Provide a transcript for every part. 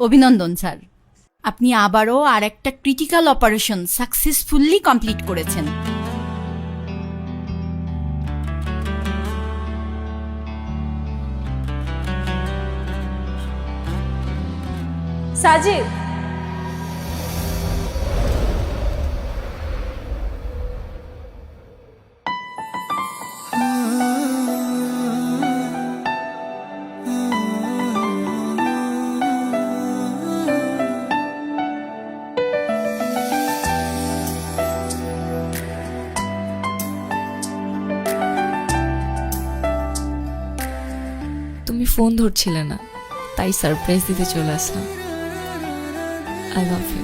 অভিনন্দন স্যার, আপনি আবারও আর একটা ক্রিটিক্যাল অপারেশন সাকসেসফুলি কমপ্লিট করেছেন। সাজিদ, তুমি ফোন ধরছিলে না, তাই সারপ্রাইজ দিতে চলে আসলাম। I love you.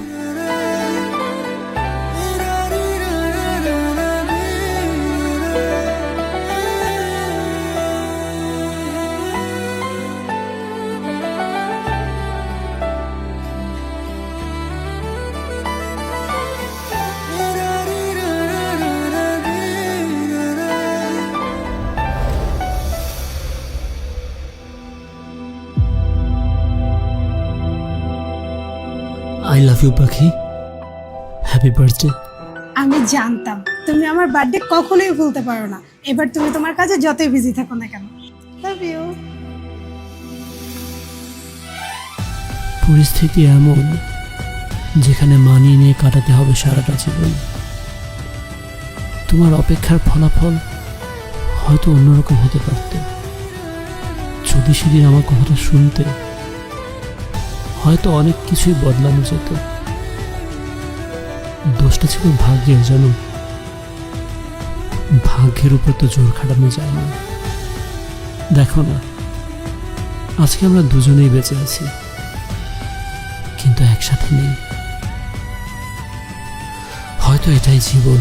I love you পাখি, হ্যাপি বার্থডে। আমি জানতাম তুমি আমার বার্থডে কখনোই ভুলতে পারো না। এবার তুমি তোমার কাজে যতই বিজি থাকো না কেন। Love you. পরিস্থিতি এমন যেখানে মানিয়ে নিয়ে কাটাতে হবে সারাটা জীবন। তোমার অপেক্ষার ফলাফল হয়তো অন্যরকম হতে পারত। যদি সেদিন আমার কথাটা শুনতে, হয়তো অনেক কিছুই বদলানো যেত। দোষটা ছিল ভাগ্যের, জানো। ভাগ্যের উপর তো জোর খাটানো যায় না। দেখো না, আজকে আমরা দুজনেই বেঁচে আছি, কিন্তু একসাথে নেই। হয়তো এটাই জীবন।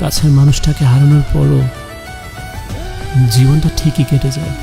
কাছের মানুষটাকে হারানোর পরও জীবনটা ঠিকই কেটে যায়।